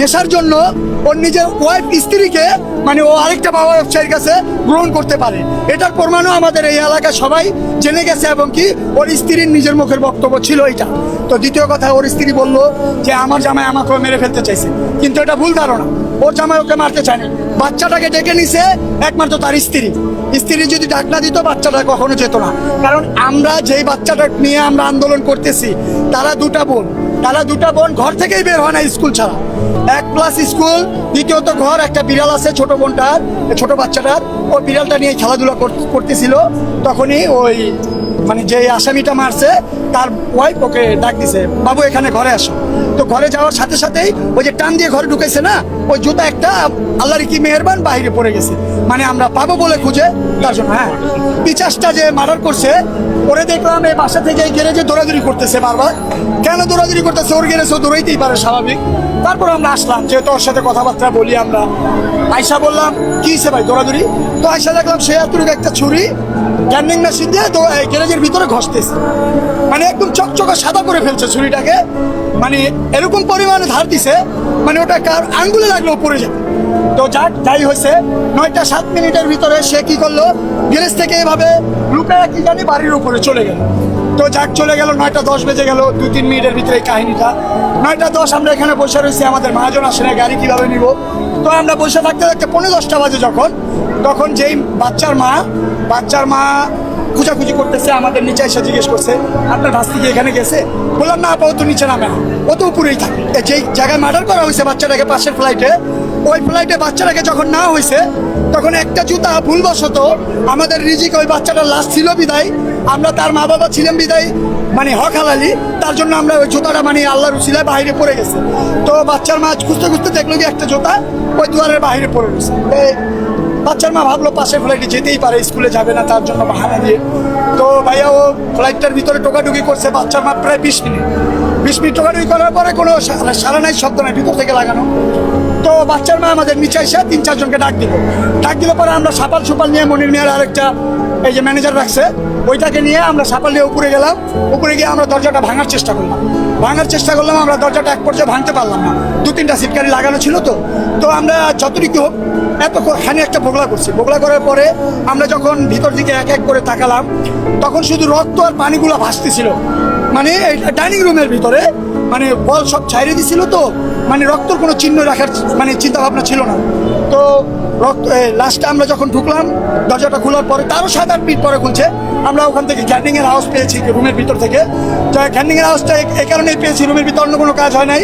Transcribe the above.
নেশার জন্য ওর নিজের ওয়াইফ স্ত্রীকে মানে ও আরেকটা বাবা ব্যবসায়ীর কাছে গ্রহণ করতে পারে। এটার প্রমাণও আমাদের এই এলাকায় সবাই জেনে গেছে এবং কি ওর স্ত্রীর নিজের মুখের বক্তব্য ছিল এটা। তো দ্বিতীয় কথা, ওর স্ত্রী বলল যে আমার জামাই আমাকে মেরে ফেলতে চাইছে, কিন্তু এটা ভুল ধারণা। ওর জামাই ওকে মারতে চায়নি, বাচ্চাটাকে ডেকে নিছে একমাত্র তার স্ত্রী যদি ডাক না দিত বাচ্চাটা কখনো যেত না। কারণ আমরা যেই বাচ্চাটা নিয়ে আমরা আন্দোলন করতেছি তারা দুটা বোন ঘর থেকেই বের হয় না স্কুল ছাড়া। 1 স্কুল, দ্বিতীয়ত ঘর, একটা বিড়াল আছে ছোট বোনটার, ছোট বাচ্চাটার, ওই বিড়ালটা নিয়ে খেলাধুলা করতেছিল। তখনই ওই মানে যে আসামিটা মারছে তার ওয়াইফ ওকে ডাক দিছে, বাবু এখানে ঘরে আসো। তো ঘরে যাওয়ার সাথে সাথেই ওই যে টান দিয়ে ঘরে ঢুকেছে না, ওই জুতা একটা আল্লাহর কি মেহেরবান বাইরে পড়ে গেছে। মানে আমরা পাবো বলে খুঁজে তার জন্য। হ্যাঁ, পিচাসটা যে মার্ডার করছে ওরে দেখলাম এই বাসা থেকে এই গ্যারেজে দৌড়াদৌড়ি করতেছে বারবার। কেন দৌড়াদৌড়ি করতেছে? ওর গ্যারেজও দৌড়াইতেই পারে, স্বাভাবিক। তারপর আমরা আসলাম, যেহেতু ওর সাথে কথাবার্তা বলি আমরা। আয়সা বললাম কি হয়েছে ভাই দৌড়াদৌড়ি? তো আয়সা দেখলাম সে এতটুকু একটা ছুরি গ্যান্ডিং মেশিন দিয়ে গ্যারেজের ভিতরে ঘষতেছে, মানে একদম চকচকে সাদা করে ফেলছে ছুরিটাকে। মানে এরকম পরিমাণে ধার দিছে, মানে ওটা কার আঙ্গুলে লাগলেও পড়ে যাবে। তো যাই হয়েছে, 9টা 7 মিনিটের ভিতরে সে কি করলো, গ্যারেজ থেকে এভাবে লুকায় কি জানি বাড়ির উপরে চলে গেল। তো চলে গেল, 9টা 10 বেজে গেল। 2-3 মিনিটের ভিতরে এই কাহিনীটা। 9টা 10 আমরা এখানে বসে রয়েছি, আমাদের মহাজন আসে না, গাড়ি কিভাবে নিব। তো আমরা বসে থাকতে থাকতে 9:45 বাজে তখন যেই বাচ্চার মা খুঁজাখুঁজি করতেছে, আমাদের নিচে এসে জিজ্ঞেস করছে আপনার ভাস্তি কি এখানে গেছে? বললাম না আপা, ও তো নিচে নামে না, ও তো উপরেই থাকে। যেই জায়গায় মার্ডার করা হয়েছে বাচ্চাটাকে, পাশের ফ্লাইটে, ওই ফ্লাইটে বাচ্চাটাকে যখন না হয়েছে তখন একটা জুতা ভুলবশত আমাদের রিজিক, ওই বাচ্চাটার লাশ ছিল বিদায়, আমরা তার মা বাবা ছিলেন বিদায়, মানে হক হালালি, তার জন্য আমরা ওই জুতাটা মানে আল্লাহর উসিলায় বাইরে পড়ে গেছে। তো বাচ্চার মা খুঁজতে খুঁজতে দেখলো যে একটা জুতা ওই দুয়ারের বাইরে পড়ে গেছে। বাচ্চার মা ভাবলো পাশের ফ্লাইটে যেতেই পারে, স্কুলে যাবে না, তার জন্য বাহানা দিয়ে। তো ভাইয়া ও ফ্লাইটটার ভিতরে টোকাটুকি করছে, বাচ্চার মা প্রায় 20 মিনিট টোকাটুকি করার পরে কোনো সারা নাই, শব্দ নাই, ভিতর থেকে লাগানো। তো বাচ্চার মা আমাদের নিচে এসে 3-4 জনকে ডাক দিল পরে আমরা সাপাল নিয়ে মনির মিয়ার আরেকটা এই যে ম্যানেজার রাখছে ওইটাকে নিয়ে আমরা সাপাল নিয়ে উপরে গেলাম। উপরে গিয়ে আমরা দরজাটা ভাঙার চেষ্টা করলাম। আমরা দরজাটা এক পর্যায়ে ভাঙতে পারলাম না, 2-3টা সিটকারি লাগানো ছিল। তো আমরা যতটুকু হোক এতখানি একটা বগলা করার পরে আমরা যখন ভিতর দিকে এক এক করে তাকালাম, তখন শুধু রক্ত আর পানিগুলো ভাসতেছিল। মানে ডাইনিং রুমের ভিতরে মানে বল সব ছাইড়ে দিছিল, তো মানে রক্তর কোনো চিহ্ন রাখার মানে চিন্তা ভাবনা ছিল না। তো লাস্টে আমরা যখন ঢুকলাম, দরজাটা খোলার পরে তারও 7-8 মিনিট পরে খুলছে, আমরা ওখান থেকে গ্যান্ডিংয়ের আওয়াজ পেয়েছি রুমের ভিতর থেকে। তো গ্যান্ডিংয়ের আওয়াজটা এই কারণেই পেয়েছি, রুমের ভিতর অন্য কোনো কাজ হয় নাই।